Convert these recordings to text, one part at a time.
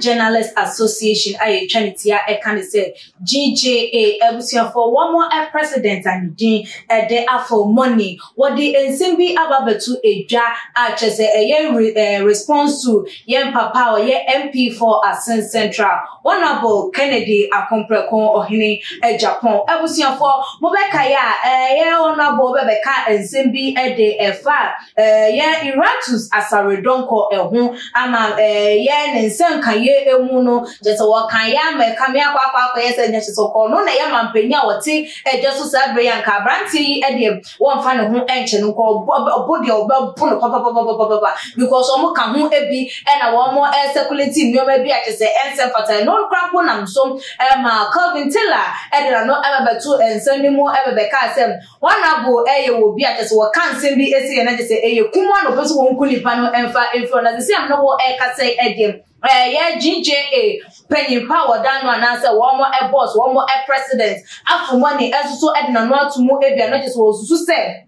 Journalists Association aye twanitia e kan say GJA ebusia for one more president and din de afọ money what the ensembi ababetu edwa a chese response to yen papa or ye MP for Asen Central Honorable Kennedy Akompreko ohene Japan ebusia for mobeka ya ye honorable bebeka ensembi de efa ye Iratus asaredonko ehu ama ye nensen kan ye emu no je se wo kan ya meka me akwa ye se nyache so ko no na ye mampanya wote ejesu sabre yan ka branti e de won fa ne ho enche no ko body obo no papa because omo kan ho ebi e na wo mo circulating no ma bi a se ense fata no crampo nam so ma Calvin Taylor e de no ababetu ense ni mo ebeka asem wanabo e ye wo bi a se wo kan sem bi esi ye na se e ye kumo no peso won kunipa no emfa na se am no wo e ka say e de yeah, GJA penny power down one answer one more a boss, one more a president. After money, as so Edna not to move a not just was to say.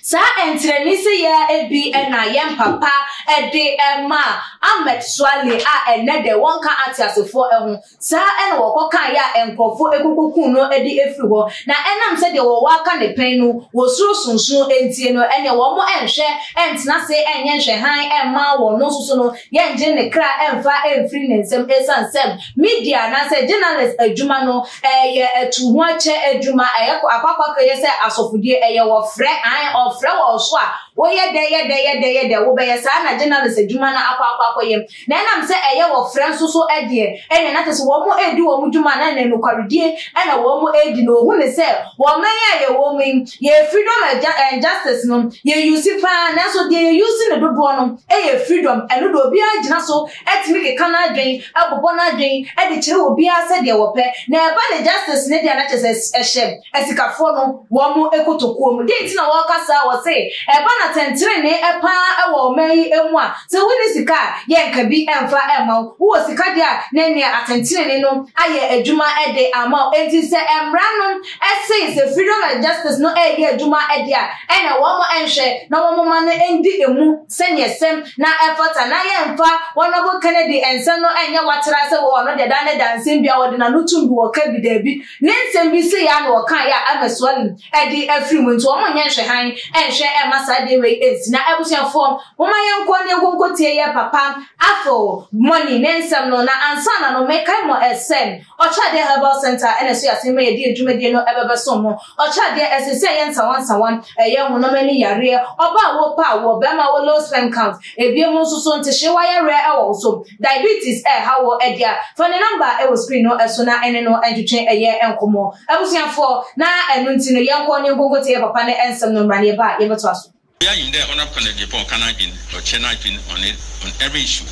Sa entrenisi ya ebi ena yem papa ede ema amet swale a enede wonka atiasefo ehun sa ena wokoka ya enkofo ekukuku no edi efri ho na enam se de wo waka ne pen no wo suru sunsun entie no ene wo mo enhwe entina se enye nhwe han ema wo no susu no ye nje ne kra emfa emfri nensem esansem media na se journalist adwuma no ye etu ho ache adwuma akwakwa ye se asofudie eye wo fre of flower so wo ye de wo be sa na journalist adwuma na akwa yem na nam se eye wo friend so ede ene na tese wo mo edi wo mo dwuma na ne no kwaredie ena wo mo edi no hu ne se wo manya ye wo min ye freedom and justice no ye use fa na so de use ne dodo no ye freedom eno do obi agina so etimi ke kana adwen abobo na adwen ede kire obi ase de wo pe na eba ne justice ne de na tese ehye esikafo no wo mo ekotokuo mu de ntina wo kasa wo se eba na tentre ne epa ewo mai emu a se woni sika ye nka bi emfa ema wo sika dia na ne atentre ne no aye adwuma ede ama enti se emra no ese se freedom and justice no eye adwuma ede a ena wo mo enhwe na wo mo ma no endi emu senyesem na efota na ye emfa Honorable Kennedy ense no enye watera se wo no de da ne dansem bia wo de na nutumbu wo ka bi da bi ne nsem bi se ya na wo kan ya ameswal ede afri mu nti wo mo nye nhwe han enhwe emasa de we na ebusia form wo ma ye nko ne nko tie ye papa afo money nensem no na ansana no mekai mo esen ochade herbal center eneso yasema ye di adwumade no ebebe so mo ochade esese ye nsawan ye ho no mani yare oba wo pa wo be ma wo low sperm count ebie mo so ntehye wa yare e wo so diabetes hawo edia for the number e wo screen no eso na ene no entwetwe eye enkomo ebusia for na enu nti no ye nko ne nko tie papa ne ensem no mra ne ba ye beto aso. We are in there on Kennedy Japan Canadian or China on every issue.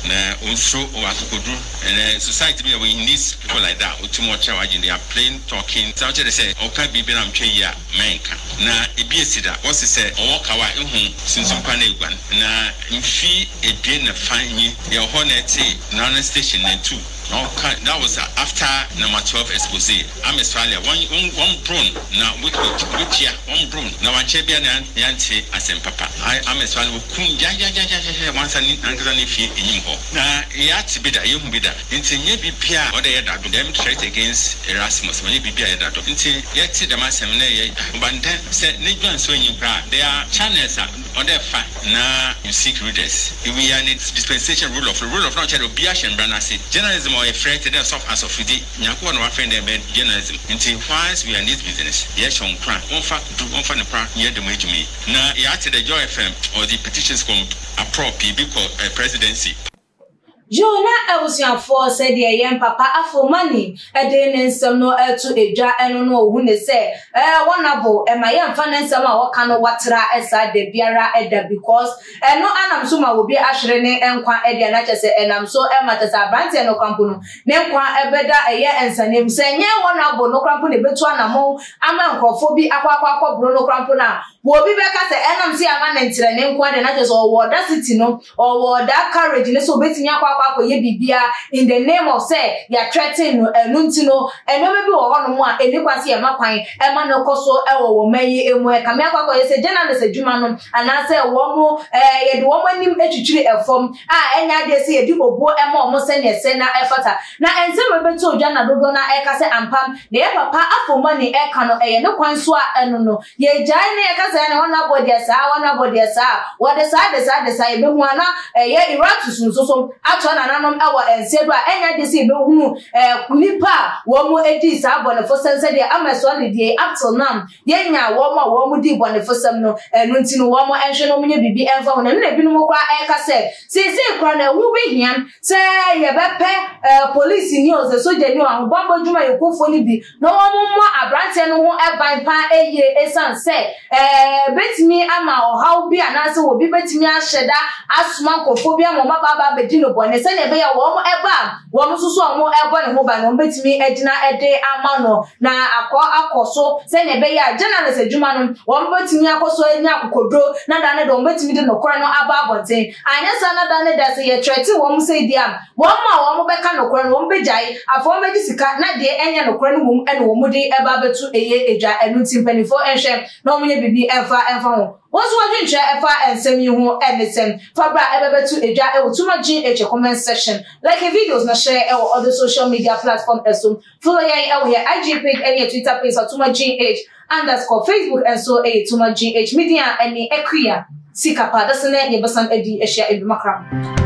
Also, and society we need people like that. Too much they are playing, talking. So they say, "Okay, baby, I'm here, manka." Na ibiyesida. What's it say? Owokawa since Panegwan. Na infi ebien na fanyi. Your honete non-station too. That was after number 12 expose. I'm Australia. One brown now which year one brown now one champion yanti asem papa. I'm Australia. Once I need fee in him. Now yat bida you bida. Into ye be pia or they that them threat against Erasmus when you be pia that. Into yet the mass seminary but then said Nigan so you cry. There are channels on their fat now you seek readers. We are in dispensation rule of not child of Biash and Branasi. Journalism or a friend to them soft as of the Yaku and one friend about journalism. Until once we are in this business, yes, on crack, one fact to one fan of prayer near the way to me. Now, you had the Joy FM or the petitions come a property because presidency. Jona ebusia for said ye yem papa afo money ede nsem no etu edwa eno no hu ne se wonabo e ma yem fa nsem a woka no watera esa de biara eda because no anam so ma obi ahwere ne enkwa ede na chese enam so e matasa brand no kampo no ne nkwa ebeda eye ensanem se nye wonabo no kampo ne betu anamo ama nkofo bi akwa bro no kampo na wo bi be ka se enam si ama na ntire ne nkwa de na je so wo audacity no or wo that courage ne so betimi akwa ye bibia in the name of say ya threaten no enunti no enome bi wo ho no mo a enikwase ye makwan e ma no koso e wo mayi emu e ka me akwa ye se journalist adwuma no ana se wo mo ye de wo manim etwitwiri efom a enya de se ye di obo e ma omo se ne se na efata na ense we beto odwa na dodo na e ka se ampam de ye papa afo money e ka no ye ne kwan so a eno no ye jai ne ye ka se na wona body asa wo de sa ye be hu ana ye iratus nso so ato na nanom e wo ense do a enya de se be hu nipa wo mo edi sa bonefo sense de amaso ne de up till now ye nya wo mo di bonefo sem no enu nti no wo mo enhwe no munye bibi enfa ho na bi no mo kwa e ka se kwa na hu be hiam se ye be pe police ni o se soja ni o ahun bombo djuma ye kofo ni bi no wo mo abrante no ho e ban pa eye esan se betimi ama o how bi anase wo bi betimi ahyeda asuma kofo bi ama baba be di no bone se ne be ya wo mo e ba wo mo susu o mo e bo ne ho ba no betimi egina ede ama no na akoso se ne be ya journalist adwuma no wo mo betimi akoso enya akokodro na da ne do mo betimi de no kora no aba abonten anya sa na da ne da se ye threat wo mo se di am wo mo be ka no kora no wo be jai afo me di sika na de enya no kora no wo ene wo mo di eba betu eye eja enu timpanifo enhwe na wo nye bibi enfa ho Once we drink and send you home anything. Fabra ever to a jar too much in comment section. Like a videos na share or other social media platform assume. Follow your IG page and your Twitter page or too much _, Facebook and so a too much media and the equia. Sikapa, that's the name, your person, Eddie, Asia, Makram.